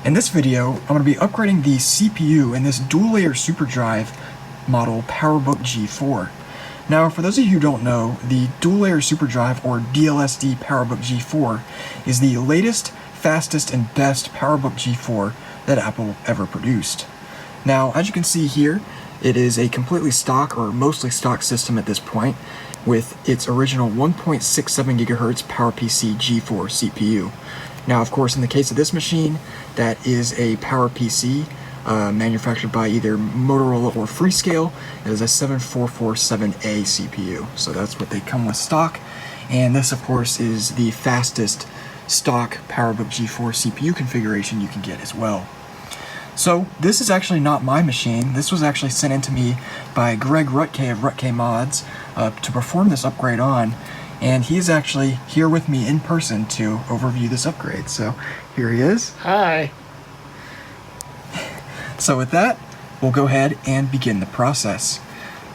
In this video, I'm going to be upgrading the CPU in this dual-layer superdrive model PowerBook G4. Now, for those of you who don't know, the dual-layer superdrive, or DLSD PowerBook G4, is the latest, fastest, and best PowerBook G4 that Apple ever produced. Now, as you can see here, it is a completely stock, or mostly stock system at this point, with its original 1.67 GHz PowerPC G4 CPU. Now, of course, in the case of this machine, that is a PowerPC manufactured by either Motorola or Freescale. It is a 7447A CPU, so that's what they come with stock. And this, of course, is the fastest stock PowerBook G4 CPU configuration you can get as well. So this is actually not my machine. This was actually sent in to me by Greg Rutke of Rutke Mods to perform this upgrade on. And he is actually here with me in person to overview this upgrade. So here he is. Hi. So with that, we'll go ahead and begin the process.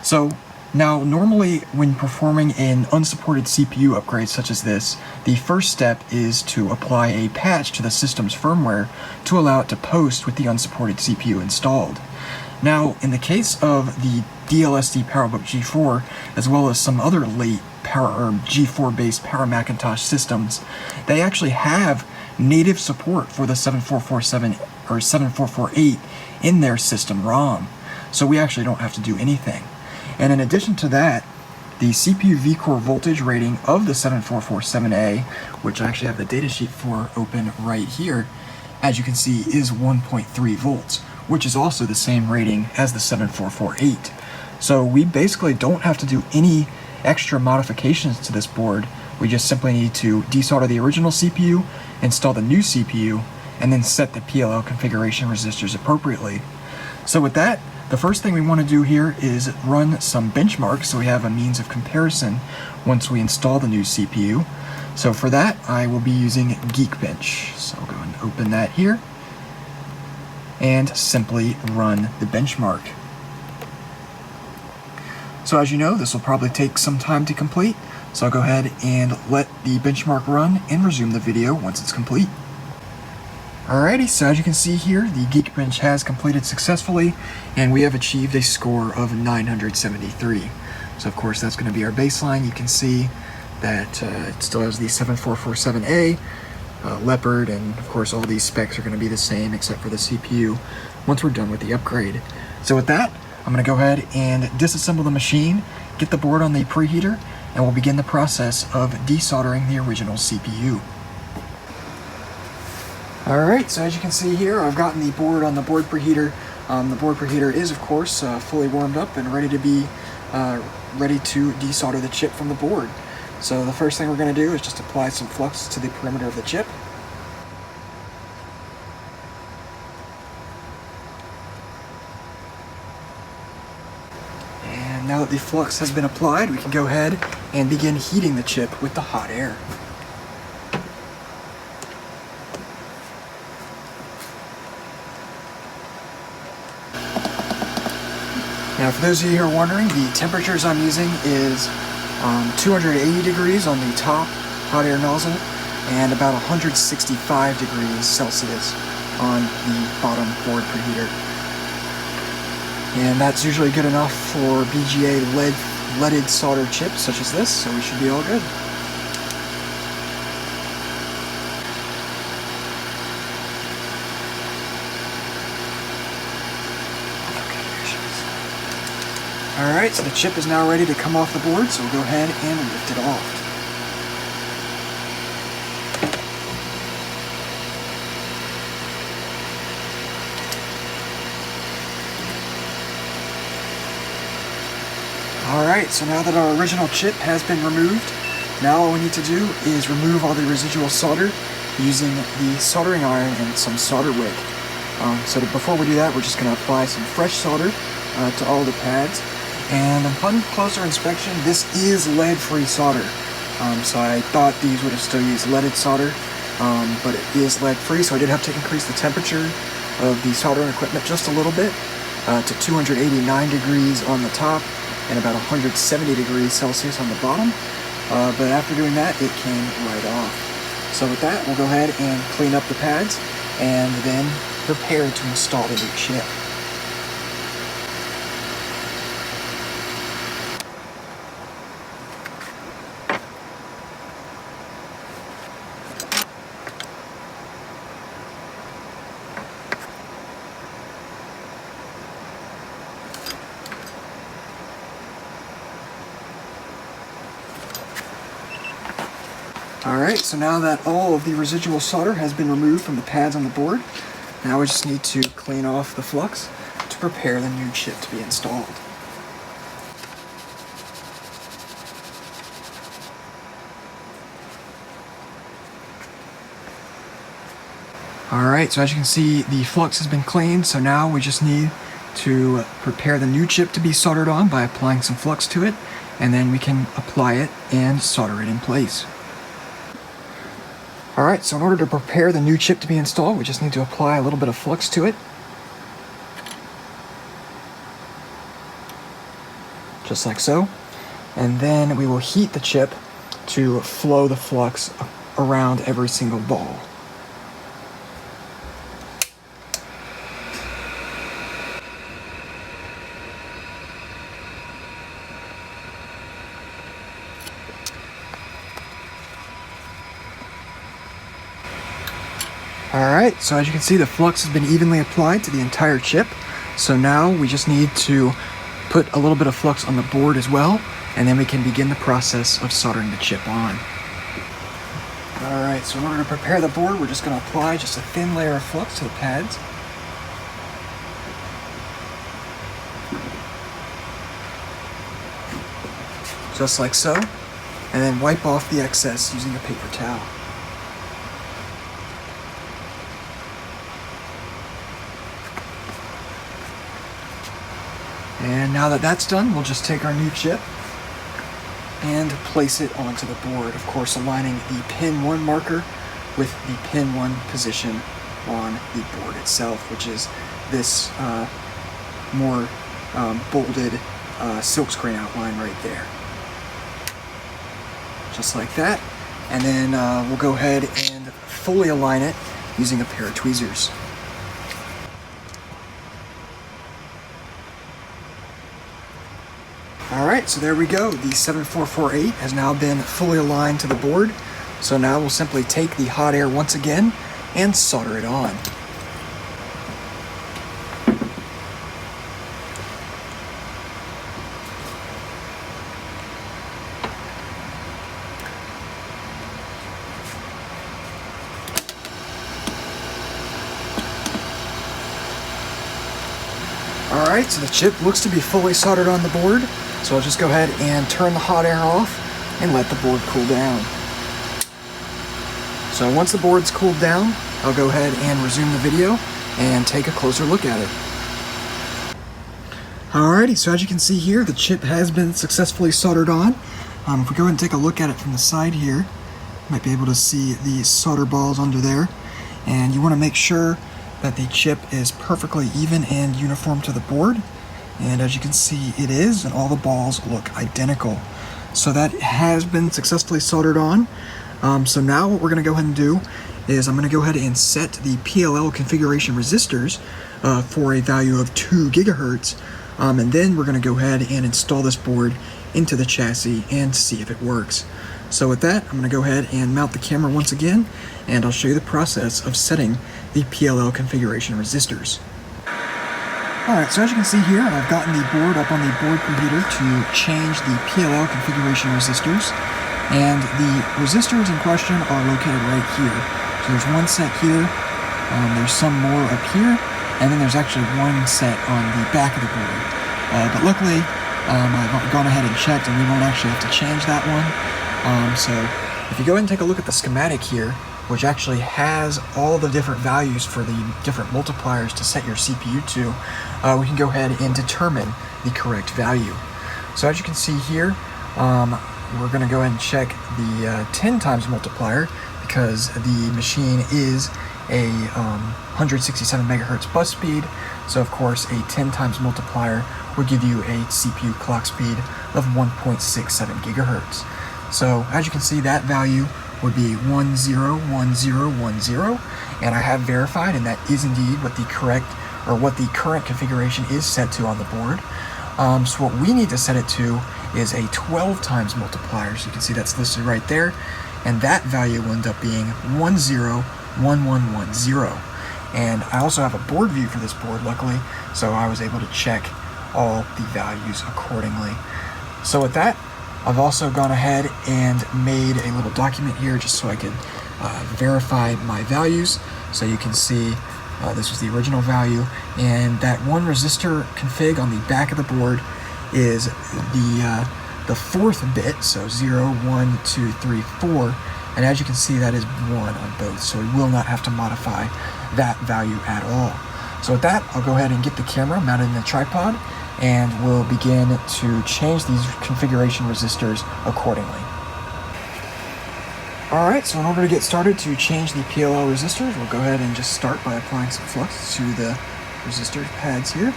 So now, normally when performing an unsupported CPU upgrade such as this, the first step is to apply a patch to the system's firmware to allow it to post with the unsupported CPU installed. Now, in the case of the DLSD PowerBook G4, as well as some other late G4-based Power Macintosh systems, they actually have native support for the 7447 or 7448 in their system ROM, so we actually don't have to do anything. And in addition to that, the CPU vCore voltage rating of the 7447A, which I actually have the datasheet for open right here, as you can see is 1.3 volts, which is also the same rating as the 7448. So we basically don't have to do any extra modifications to this board. We just simply need to desolder the original CPU, install the new CPU, and then set the Pll configuration resistors appropriately. So with that, the first thing we want to do here is run some benchmarks so we have a means of comparison once we install the new CPU. So for that, I will be using Geekbench. So I'll go and open that here and simply run the benchmark. So as you know, this will probably take some time to complete, so I'll go ahead and let the benchmark run and resume the video once it's complete. Alrighty, so as you can see here, the Geekbench has completed successfully, and we have achieved a score of 973. So of course that's going to be our baseline. You can see that it still has the 7447A, Leopard, and of course all these specs are going to be the same except for the CPU once we're done with the upgrade. So with that, I'm going to go ahead and disassemble the machine, get the board on the preheater, and we'll begin the process of desoldering the original CPU. Alright, so as you can see here, I've gotten the board on the board preheater. The board preheater is, of course, fully warmed up and ready to be ready to desolder the chip from the board. So the first thing we're going to do is just apply some flux to the perimeter of the chip. And now that the flux has been applied, we can go ahead and begin heating the chip with the hot air. Now, for those of you who are wondering, the temperatures I'm using is 280 degrees on the top hot air nozzle and about 165 degrees Celsius on the bottom board preheater. And that's usually good enough for BGA leaded solder chips such as this, so we should be all good. Alright, so the chip is now ready to come off the board, so we'll go ahead and lift it off. Alright, so now that our original chip has been removed, now all we need to do is remove all the residual solder using the soldering iron and some solder wick. So before we do that, we're just going to apply some fresh solder to all the pads. And upon closer inspection, this is lead-free solder. So I thought these would have still used leaded solder, but it is lead-free, so I did have to increase the temperature of the soldering equipment just a little bit to 289 degrees on the top and about 170 degrees Celsius on the bottom. But after doing that, it came right off. So with that, we'll go ahead and clean up the pads and then prepare to install the new chip. Alright, so now that all of the residual solder has been removed from the pads on the board, now we just need to clean off the flux to prepare the new chip to be installed. Alright, so as you can see, the flux has been cleaned, so now we just need to prepare the new chip to be soldered on by applying some flux to it, and then we can apply it and solder it in place. Alright, so in order to prepare the new chip to be installed, we just need to apply a little bit of flux to it. Just like so. And then we will heat the chip to flow the flux around every single ball. Alright, so as you can see, the flux has been evenly applied to the entire chip. So now we just need to put a little bit of flux on the board as well, and then we can begin the process of soldering the chip on. Alright, so in order to prepare the board, we're just going to apply just a thin layer of flux to the pads. Just like so, and then wipe off the excess using a paper towel. And now that that's done, we'll just take our new chip and place it onto the board. Of course, aligning the pin 1 marker with the pin 1 position on the board itself, which is this more bolded silkscreen outline right there. Just like that. And then we'll go ahead and fully align it using a pair of tweezers. Alright, so there we go. The 7448 has now been fully aligned to the board. So now we'll simply take the hot air once again and solder it on. Alright, so the chip looks to be fully soldered on the board. So I'll just go ahead and turn the hot air off and let the board cool down. So once the board's cooled down, I'll go ahead and resume the video and take a closer look at it. Alrighty, so as you can see here, the chip has been successfully soldered on. If we go ahead and take a look at it from the side here, you might be able to see the solder balls under there. And you want to make sure that the chip is perfectly even and uniform to the board. And as you can see, it is, and all the balls look identical. So that has been successfully soldered on. So now what we're going to go ahead and do is I'm going to go ahead and set the Pll configuration resistors for a value of 2 gigahertz. And then we're going to go ahead and install this board into the chassis and see if it works. So with that, I'm going to go ahead and mount the camera once again, and I'll show you the process of setting the Pll configuration resistors. Alright, so as you can see here, I've gotten the board up on the board computer to change the Pll configuration resistors, and the resistors in question are located right here. So there's one set here, there's some more up here, and then there's actually one set on the back of the board. But luckily, I've gone ahead and checked, and we won't actually have to change that one. So if you go ahead and take a look at the schematic here, which actually has all the different values for the different multipliers to set your CPU to, we can go ahead and determine the correct value. So as you can see here, we're going to go ahead and check the 10 times multiplier, because the machine is a 167 megahertz bus speed. So of course a 10 times multiplier will give you a CPU clock speed of 1.67 gigahertz. So as you can see, that value would be 101010, and I have verified, and that is indeed what the correct, or what the current configuration is set to on the board. So what we need to set it to is a 12 times multiplier. So you can see that's listed right there, and that value will end up being 101110. And I also have a board view for this board, luckily, so I was able to check all the values accordingly. So with that, I've also gone ahead and made a little document here just so I could verify my values. So you can see this was the original value, and that one resistor config on the back of the board is the fourth bit, so 0, 1, 2, 3, 4, and as you can see, that is 1 on both, so we will not have to modify that value at all. So with that, I'll go ahead and get the camera mounted in the tripod, and we'll begin to change these configuration resistors accordingly. Alright, so in order to get started to change the Pll resistors, we'll go ahead and just start by applying some flux to the resistor pads here.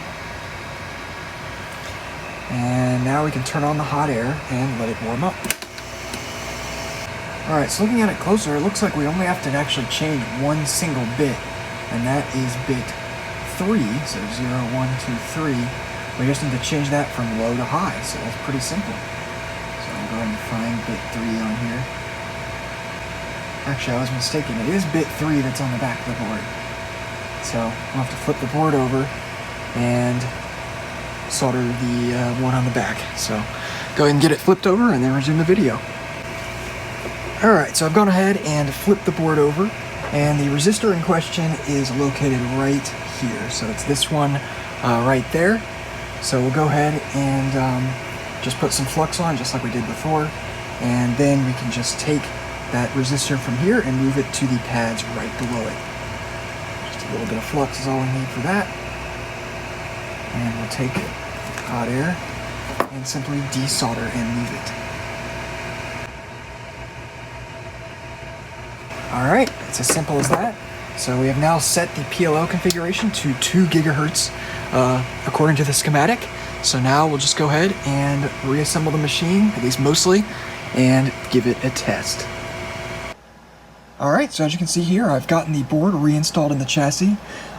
And now we can turn on the hot air and let it warm up. Alright, so looking at it closer, it looks like we only have to actually change one single bit, and that is bit 3, so 0, 1, 2, 3. We just need to change that from low to high, so that's pretty simple. So I'll go ahead and find bit 3 on here. Actually, I was mistaken. It is bit 3 that's on the back of the board. So we'll have to flip the board over and solder the one on the back. So go ahead and get it flipped over and then resume the video. Alright, so I've gone ahead and flipped the board over, and the resistor in question is located right here. So it's this one right there. So we'll go ahead and just put some flux on, just like we did before, and then we can just take that resistor from here and move it to the pads right below it. Just a little bit of flux is all we need for that. And we'll take hot air and simply desolder and move it. Alright, it's as simple as that. So we have now set the Pll configuration to 2 gigahertz according to the schematic. So now we'll just go ahead and reassemble the machine, at least mostly, and give it a test. Alright, so as you can see here, I've gotten the board reinstalled in the chassis.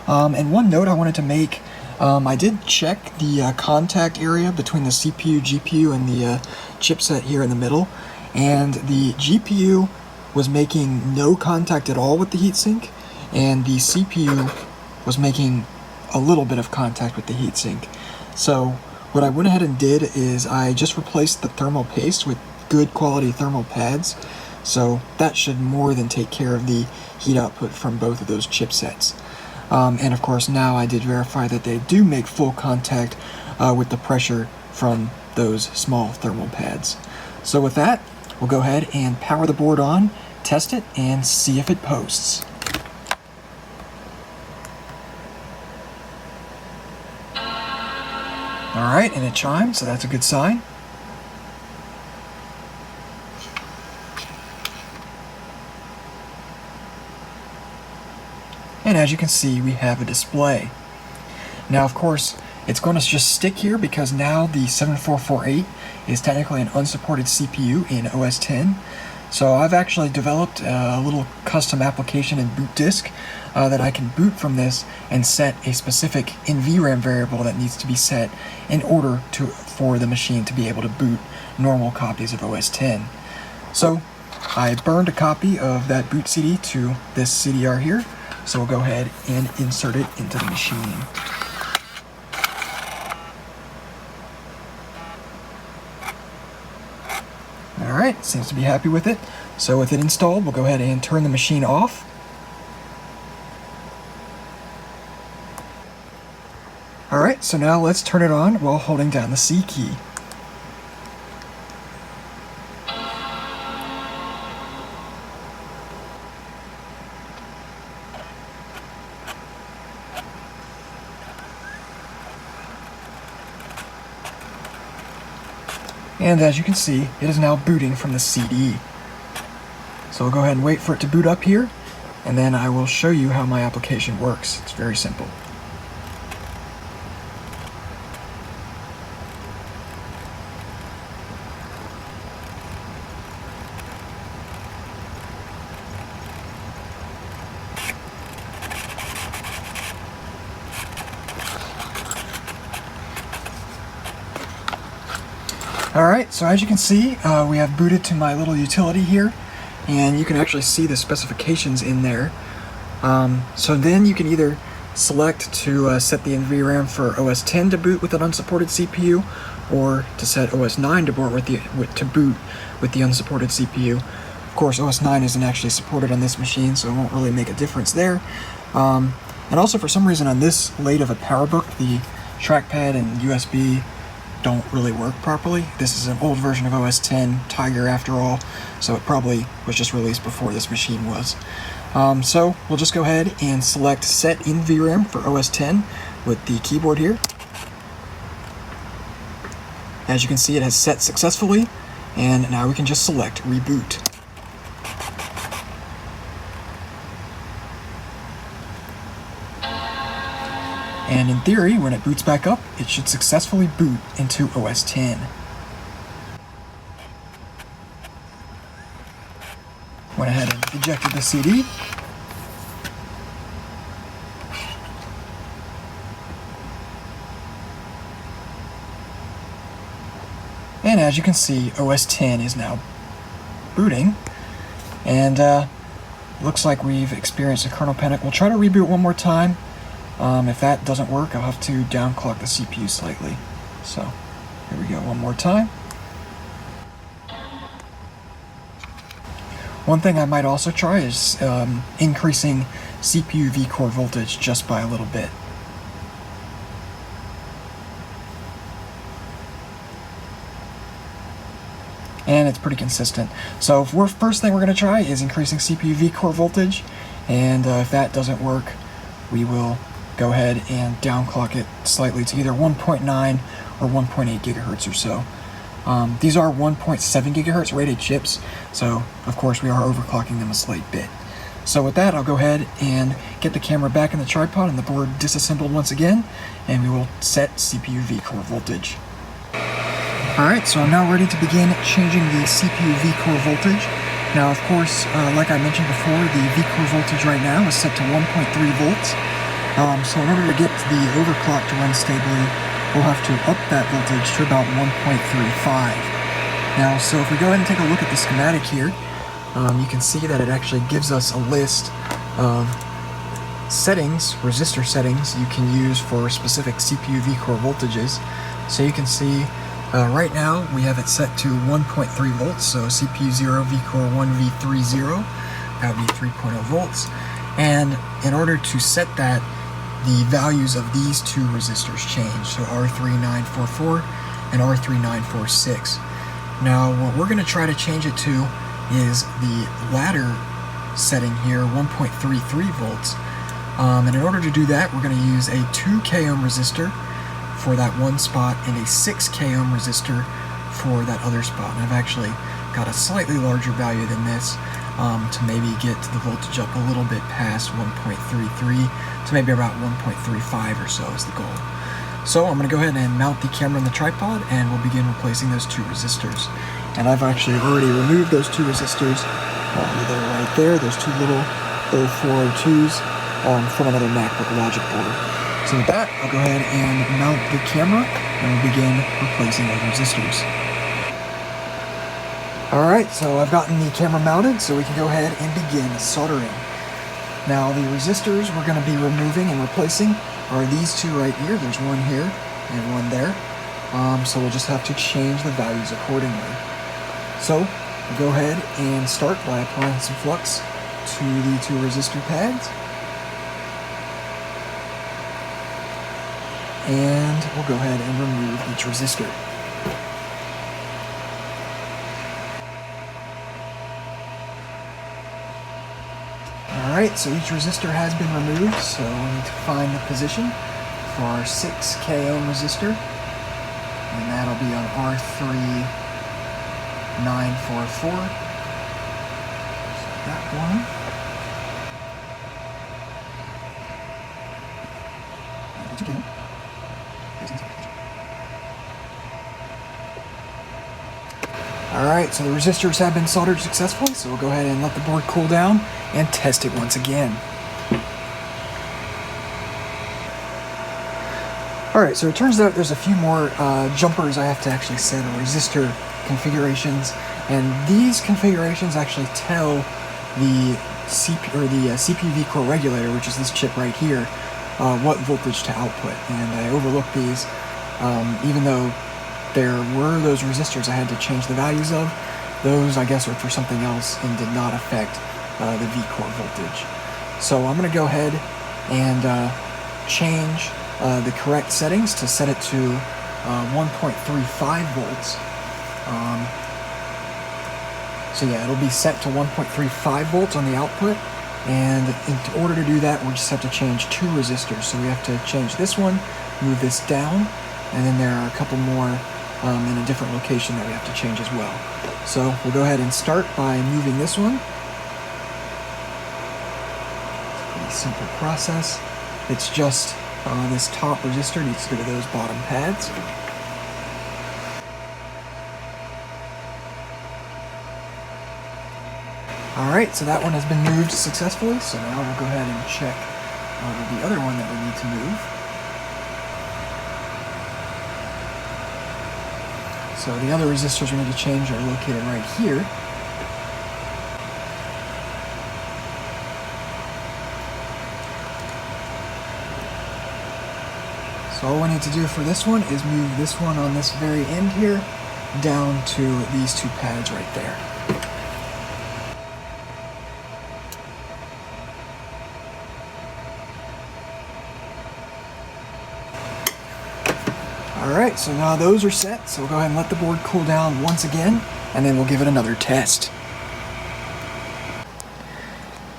And one note I wanted to make, I did check the contact area between the CPU, GPU, and the chipset here in the middle, and the GPU was making no contact at all with the heatsink, and the CPU was making a little bit of contact with the heatsink. So what I went ahead and did is I just replaced the thermal paste with good quality thermal pads. So that should more than take care of the heat output from both of those chipsets. And of course now I did verify that they do make full contact with the pressure from those small thermal pads. So with that, we'll go ahead and power the board on, test it, and see if it posts. Alright, and it chimes, so that's a good sign. And as you can see, we have a display. Now, of course, it's going to just stick here because now the 7448 is technically an unsupported CPU in OS X. So I've actually developed a little custom application in boot disk that I can boot from this and set a specific NVRAM variable that needs to be set in order for the machine to be able to boot normal copies of OS X. So I burned a copy of that boot CD to this CDR here. So we'll go ahead and insert it into the machine. Alright, seems to be happy with it. So with it installed, we'll go ahead and turn the machine off. Alright, so now let's turn it on while holding down the C key. And as you can see, it is now booting from the CD. So I'll go ahead and wait for it to boot up here, and then I will show you how my application works. It's very simple. Alright, so as you can see, we have booted to my little utility here, and you can actually see the specifications in there. So then you can either select to set the NVRAM for OS 10 to boot with an unsupported CPU, or to set OS 9 to boot with the unsupported CPU. Of course, OS 9 isn't actually supported on this machine, so it won't really make a difference there. And also, for some reason, on this late of a PowerBook, the trackpad and USB don't really work properly. This is an old version of OS 10 Tiger after all, so it probably was just released before this machine was. So we'll just go ahead and select Set NVRAM for OS 10 with the keyboard here. As you can see, it has set successfully, and now we can just select Reboot. And in theory, when it boots back up, it should successfully boot into OS 10. Went ahead and ejected the CD. And as you can see, OS 10 is now booting. And looks like we've experienced a kernel panic. We'll try to reboot one more time. If that doesn't work, I'll have to downclock the CPU slightly. So, here we go one more time. One thing I might also try is increasing CPU V-core voltage just by a little bit. And it's pretty consistent. So first thing we're going to try is increasing CPU V-core voltage, and if that doesn't work, we will go ahead and downclock it slightly to either 1.9 or 1.8 gigahertz or so. These are 1.7 gigahertz rated chips, so of course we are overclocking them a slight bit. So with that, I'll go ahead and get the camera back in the tripod and the board disassembled once again, and we will set CPU V-core voltage. Alright, so I'm now ready to begin changing the CPU V-core voltage. Now of course, like I mentioned before, the V-core voltage right now is set to 1.3 volts. So in order to get the overclock to run stably, we'll have to up that voltage to about 1.35. Now, so if we go ahead and take a look at the schematic here, you can see that it actually gives us a list of settings, resistor settings, you can use for specific CPU V-core voltages. So you can see right now we have it set to 1.3 volts, so CPU 0, V-core 1, V30, that would be 3.0 volts. And in order to set that, the values of these two resistors change, so R3944 and R3946. Now what we're going to try to change it to is the latter setting here, 1.33 volts. And in order to do that, we're going to use a 2 k ohm resistor for that one spot and a 6 k ohm resistor for that other spot. And I've actually got a slightly larger value than this to maybe get the voltage up a little bit past 1.33 to maybe about 1.35 or so is the goal. So I'm going to go ahead and mount the camera on the tripod, and we'll begin replacing those two resistors. And I've actually already removed those two resistors. They're right there, those two little 0402s from another MacBook logic board. So with that, I'll go ahead and mount the camera, and we'll begin replacing those resistors. Alright, so I've gotten the camera mounted, so we can go ahead and begin soldering. Now the resistors we're going to be removing and replacing are these two right here. There's one here and one there. So we'll just have to change the values accordingly. So we'll go ahead and start by applying some flux to the two resistor pads. And we'll go ahead and remove each resistor. Alright, so each resistor has been removed, so we need to find the position for our 6 k ohm resistor, and that'll be on R3944. So that one. Alright, so the resistors have been soldered successfully, so we'll go ahead and let the board cool down and test it once again. Alright, so it turns out there's a few more jumpers I have to actually set, or resistor configurations, and these configurations actually tell the CPU V-core regulator, which is this chip right here, what voltage to output. And I overlooked these, even though there were those resistors I had to change the values of. Those, I guess, are for something else and did not affect the V-core voltage. So I'm going to go ahead and change the correct settings to set it to 1.35 volts. So yeah, it'll be set to 1.35 volts on the output, and in order to do that, we just have to change two resistors. So we have to change this one, move this down, and then there are a couple more in a different location that we have to change as well. So we'll go ahead and start by moving this one. Pretty simple process. It's just this top resistor needs to go to those bottom pads. Alright, so that one has been moved successfully, so now we'll go ahead and check the other one that we need to move. So the other resistors we need to change are located right here. So all we need to do for this one is move this one on this very end here down to these two pads right there. Alright, so now those are set, so we'll go ahead and let the board cool down once again, and then we'll give it another test.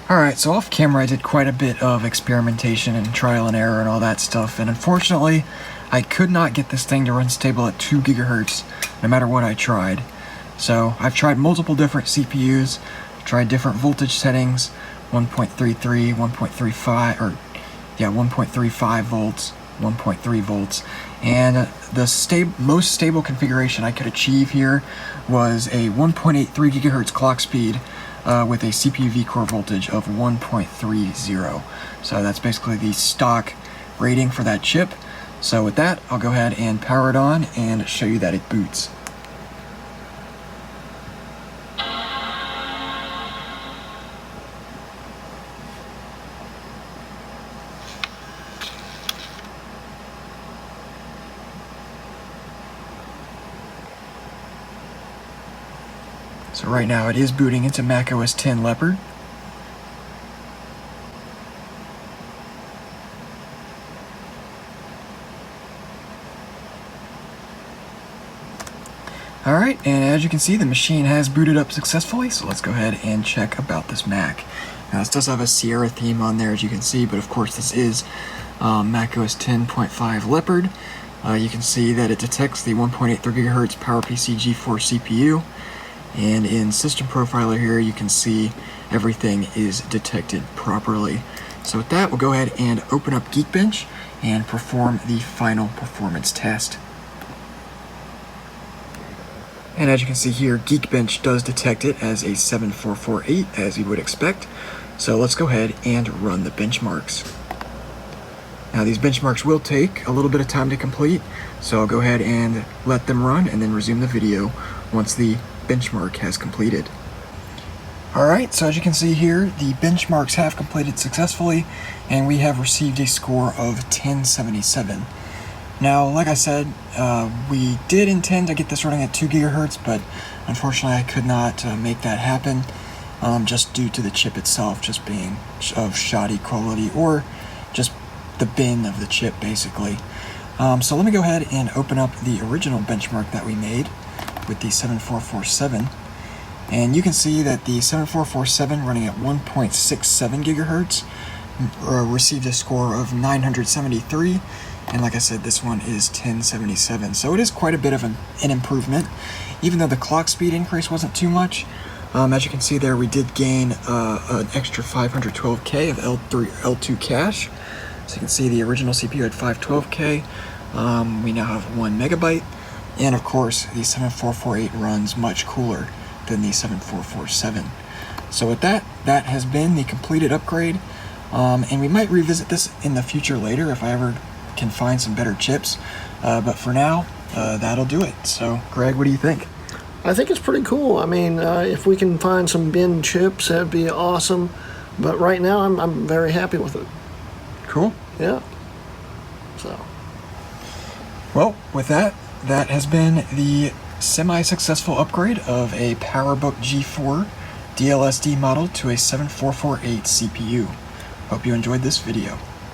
Alright, so off camera I did quite a bit of experimentation and trial and error and all that stuff, and unfortunately I could not get this thing to run stable at 2 gigahertz no matter what I tried. So I've tried multiple different CPUs, tried different voltage settings, 1.33, 1.35, or yeah, 1.35 volts, 1.3 volts, and the most stable configuration I could achieve here was a 1.83 gigahertz clock speed with a CPU V-core voltage of 1.30. So that's basically the stock rating for that chip. So with that, I'll go ahead and power it on and show you that it boots. So right now it is booting into Mac OS X Leopard. Alright, and as you can see, the machine has booted up successfully, so let's go ahead and check about this Mac. Now this does have a Sierra theme on there, as you can see, but of course this is Mac OS 10.5 Leopard. You can see that it detects the 1.83 GHz PowerBook G4 CPU. And in System Profiler here, you can see everything is detected properly. So with that, we'll go ahead and open up Geekbench and perform the final performance test. And as you can see here, Geekbench does detect it as a 7448, as you would expect. So let's go ahead and run the benchmarks. Now these benchmarks will take a little bit of time to complete, so I'll go ahead and let them run and then resume the video once the benchmark has completed. Alright, so as you can see here, the benchmarks have completed successfully, and we have received a score of 1077. Now, like I said, we did intend to get this running at 2 gigahertz, but unfortunately I could not make that happen, just due to the chip itself just being of shoddy quality, or just the bin of the chip, basically. So let me go ahead and open up the original benchmark that we made with the 7447, and you can see that the 7447 running at 1.67 gigahertz received a score of 973, and like I said, this one is 1077, so it is quite a bit of an improvement, even though the clock speed increase wasn't too much. As you can see there, we did gain an extra 512K of L2 cache, so you can see the original CPU had 512K, we now have 1 megabyte. And of course, the 7448 runs much cooler than the 7447. So with that, that has been the completed upgrade. And we might revisit this in the future later if I ever can find some better chips. But for now, that'll do it. So, Greg, what do you think? I think it's pretty cool. I mean, if we can find some bin chips, that'd be awesome. But right now, I'm very happy with it. Cool. Yeah. So. Well, with that, that has been the semi-successful upgrade of a PowerBook G4 DLSD model to a 7448 CPU. Hope you enjoyed this video.